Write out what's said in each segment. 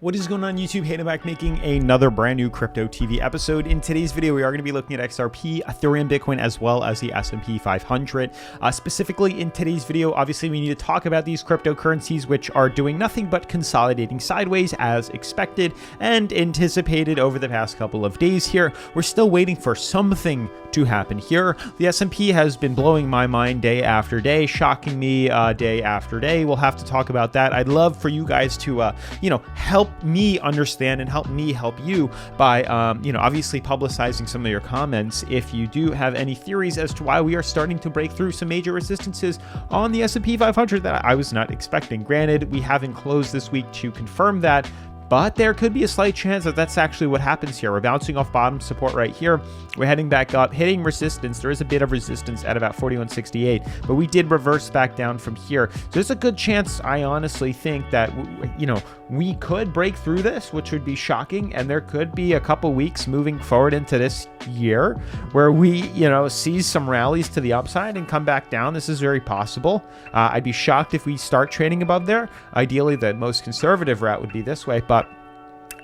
What is going on YouTube? Hayden back making another brand new Crypto TV episode. In today's video, we are going to be looking at XRP, Ethereum, Bitcoin, as well as the S&P 500. Specifically in today's video, obviously we need to talk about these cryptocurrencies, which are doing nothing but consolidating sideways as expected and anticipated over the past couple of days here. We're still waiting for something to happen here. The S&P has been blowing my mind day after day, shocking me day after day. We'll have to talk about that. I'd love for you guys to, help me understand and help me help you by, obviously publicizing some of your comments. If you do have any theories as to why we are starting to break through some major resistances on the S&P 500 that I was not expecting. Granted, we haven't closed this week to confirm that, but there could be a slight chance that that's actually what happens here. We're bouncing off bottom support right here. We're heading back up, hitting resistance. There is a bit of resistance at about 41.68, but we did reverse back down from here. So there's a good chance, I honestly think, that, we could break through this, which would be shocking. And there could be a couple weeks moving forward into this year where we, see some rallies to the upside and come back down. This is very possible. I'd be shocked if we start trading above there. Ideally, the most conservative route would be this way, but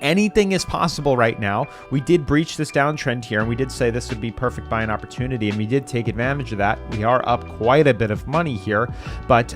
anything is possible right now. We did breach this downtrend here, and we did say this would be perfect buying opportunity, and we did take advantage of that. We are up quite a bit of money here, but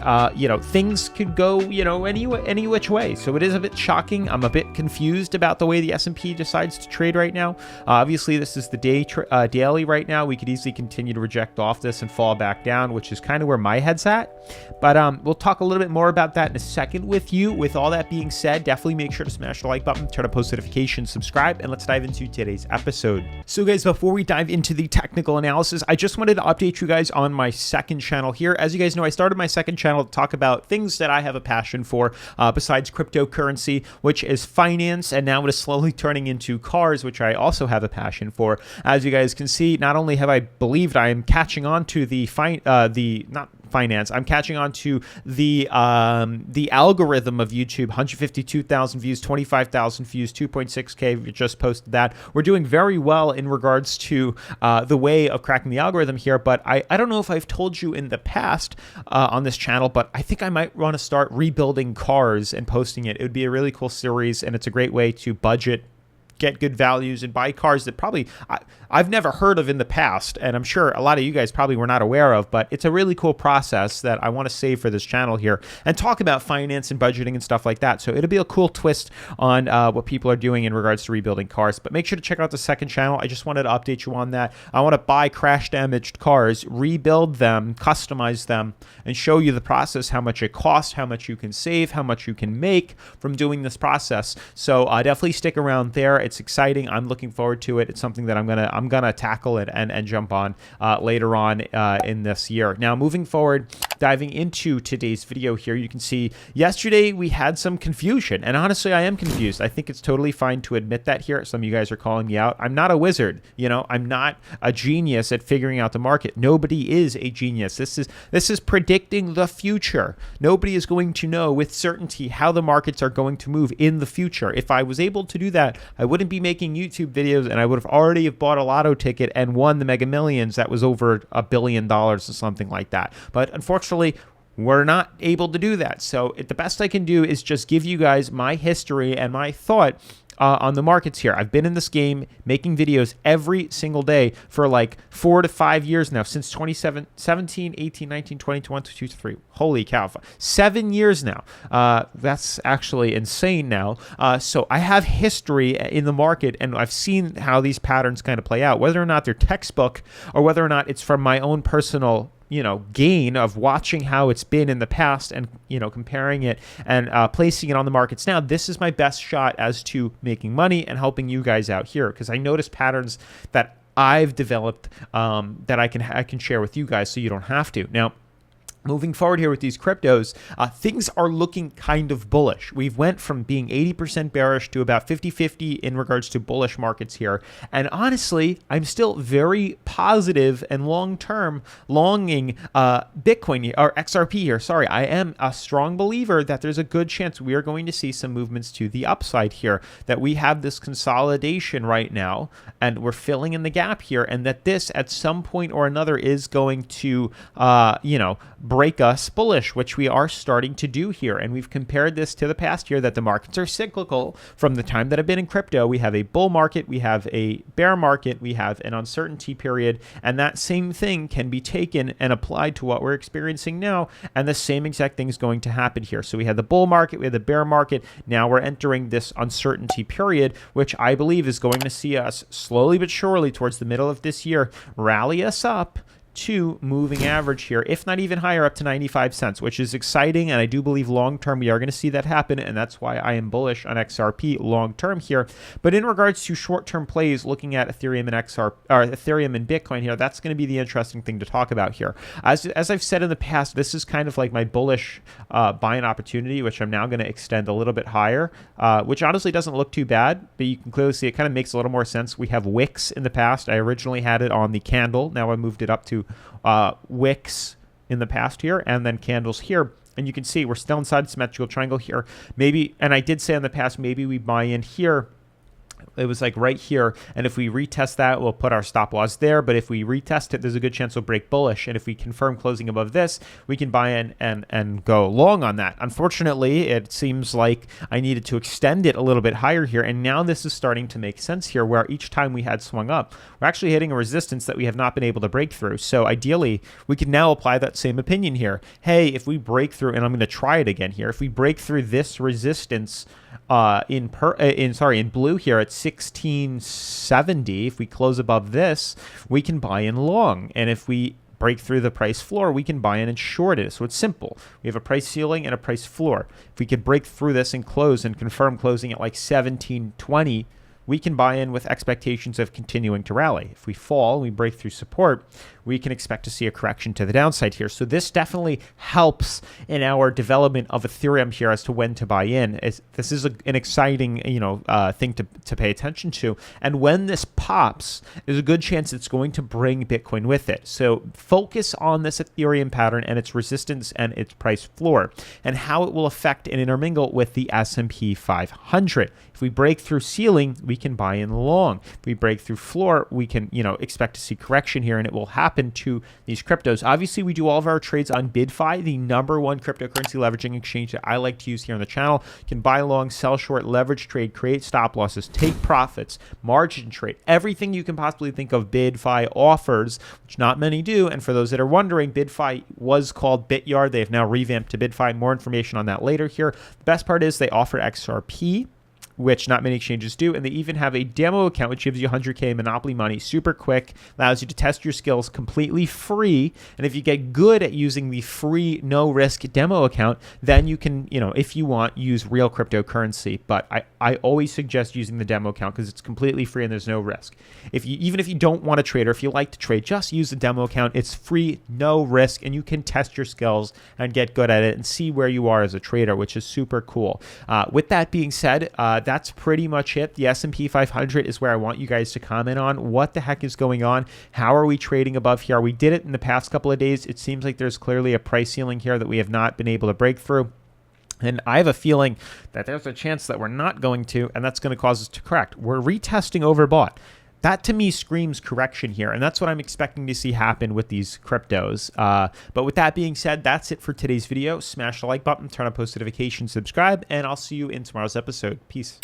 things could go any which way. So it is a bit shocking. I'm a bit confused about the way the S&P decides to trade right now. Obviously, this is the daily right now. We could easily continue to reject off this and fall back down, which is kind of where my head's at. But we'll talk a little bit more about that in a second with you. With all that being said, definitely make sure to smash the like button, turn on post notifications, subscribe, and let's dive into today's episode. So guys, before we dive into the technical analysis, I just wanted to update you guys on my second channel here. As you guys know, I started my second channel to talk about things that I have a passion for besides cryptocurrency, which is finance, and now it is slowly turning into cars, which I also have a passion for. As you guys can see, not only have I believed I am catching on to I'm catching on to the algorithm of YouTube. 152,000 views, 25,000 views, 2.6K. We just posted that. We're doing very well in regards to the way of cracking the algorithm here, but I don't know if I've told you in the past on this channel, but I think I might want to start rebuilding cars and posting it. It would be a really cool series, and it's a great way to budget, get good values, and buy cars that probably I've never heard of in the past, and I'm sure a lot of you guys probably were not aware of, but it's a really cool process that I want to save for this channel here and talk about finance and budgeting and stuff like that. So it'll be a cool twist on what people are doing in regards to rebuilding cars. But make sure to check out the second channel. I just wanted to update you on that. I want to buy crash damaged cars, rebuild them, customize them, and show you the process, how much it costs, how much you can save, how much you can make from doing this process. So definitely stick around there. It's exciting. I'm looking forward to it. It's something that I'm gonna tackle it and jump on later on in this year. Now, moving forward, diving into today's video here, you can see yesterday we had some confusion, and honestly, I am confused. I think it's totally fine to admit that here. Some of you guys are calling me out. I'm not a wizard. I'm not a genius at figuring out the market. Nobody is a genius. This is predicting the future. Nobody is going to know with certainty how the markets are going to move in the future. If I was able to do that, I wouldn't be making YouTube videos, and I would have already bought a lotto ticket and won the Mega Millions that was over $1 billion or something like that. But unfortunately, we're not able to do that. So the best I can do is just give you guys my history and my thought on the markets here. I've been in this game making videos every single day for like 4 to 5 years now, since 2017, 18, 19, 20, 22, 23. Holy cow. 7 years now. That's actually insane now. So I have history in the market, and I've seen how these patterns kind of play out, whether or not they're textbook or whether or not it's from my own personal gain of watching how it's been in the past and, comparing it and placing it on the markets now. This is my best shot as to making money and helping you guys out here, because I notice patterns that I've developed that I can share with you guys so you don't have to. Now, moving forward here with these cryptos, things are looking kind of bullish. We've went from being 80% bearish to about 50-50 in regards to bullish markets here. And honestly, I'm still very positive and long-term longing Bitcoin or XRP here. Sorry, I am a strong believer that there's a good chance we are going to see some movements to the upside here, that we have this consolidation right now and we're filling in the gap here, and that this at some point or another is going to, break us bullish, which we are starting to do here. And we've compared this to the past year, that the markets are cyclical. From the time that I've been in crypto, we have a bull market, we have a bear market, we have an uncertainty period, and that same thing can be taken and applied to what we're experiencing now, and the same exact thing is going to happen here. So we had the bull market, we had the bear market, now we're entering this uncertainty period, which I believe is going to see us slowly but surely towards the middle of this year rally us up to moving average here, if not even higher, up to 95 cents, which is exciting. And I do believe long term we are going to see that happen. And that's why I am bullish on XRP long term here. But in regards to short term plays, looking at Ethereum and Ethereum and Bitcoin here, that's going to be the interesting thing to talk about here. As I've said in the past, this is kind of like my bullish buying opportunity, which I'm now going to extend a little bit higher, which honestly doesn't look too bad, but you can clearly see it kind of makes a little more sense. We have wicks in the past. I originally had it on the candle. Now I moved it up to wicks in the past here, and then candles here. And you can see we're still inside the symmetrical triangle here. Maybe, and I did say in the past, maybe we buy in here. It was like right here, and if we retest that, we'll put our stop loss there. But if we retest it, there's a good chance we'll break bullish. And if we confirm closing above this, we can buy in and go long on that. Unfortunately, it seems like I needed to extend it a little bit higher here, and now this is starting to make sense here, where each time we had swung up, we're actually hitting a resistance that we have not been able to break through. So ideally, we can now apply that same opinion here. Hey, if we break through, and I'm going to try it again here, if we break through this resistance in blue here at 1670, if we close above this, we can buy in long. And if we break through the price floor, we can buy in and short it. So it's simple. We have a price ceiling and a price floor. If we could break through this and close and confirm closing at like 1720, we can buy in with expectations of continuing to rally. If we fall, we break through support, we can expect to see a correction to the downside here. So this definitely helps in our development of Ethereum here as to when to buy in. This is an exciting, thing to pay attention to. And when this pops, there's a good chance it's going to bring Bitcoin with it. So focus on this Ethereum pattern and its resistance and its price floor, and how it will affect and intermingle with the S&P 500. If we break through ceiling, we can buy in long. If we break through floor, we can, expect to see correction here, and it will happen to these cryptos. Obviously, we do all of our trades on BidFi, the #1 cryptocurrency leveraging exchange that I like to use here on the channel. You can buy long, sell short, leverage trade, create stop losses, take profits, margin trade, everything you can possibly think of BidFi offers, which not many do. And for those that are wondering, BidFi was called BitYard. They have now revamped to BidFi. More information on that later here. The best part is they offer XRP, which not many exchanges do, and they even have a demo account which gives you 100K Monopoly money, super quick, allows you to test your skills completely free. And if you get good at using the free no risk demo account, then you can, if you want, use real cryptocurrency. But I always suggest using the demo account because it's completely free and there's no risk. Even if you don't want to trade, or if you like to trade, just use the demo account. It's free, no risk, and you can test your skills and get good at it and see where you are as a trader, which is super cool. With that being said, that's pretty much it. The S&P 500 is where I want you guys to comment on what the heck is going on. How are we trading above here? We did it in the past couple of days. It seems like there's clearly a price ceiling here that we have not been able to break through. And I have a feeling that there's a chance that we're not going to, and that's going to cause us to correct. We're retesting overbought. That to me screams correction here, and that's what I'm expecting to see happen with these cryptos. But with that being said, that's it for today's video. Smash the like button, turn on post notifications, subscribe, and I'll see you in tomorrow's episode. Peace.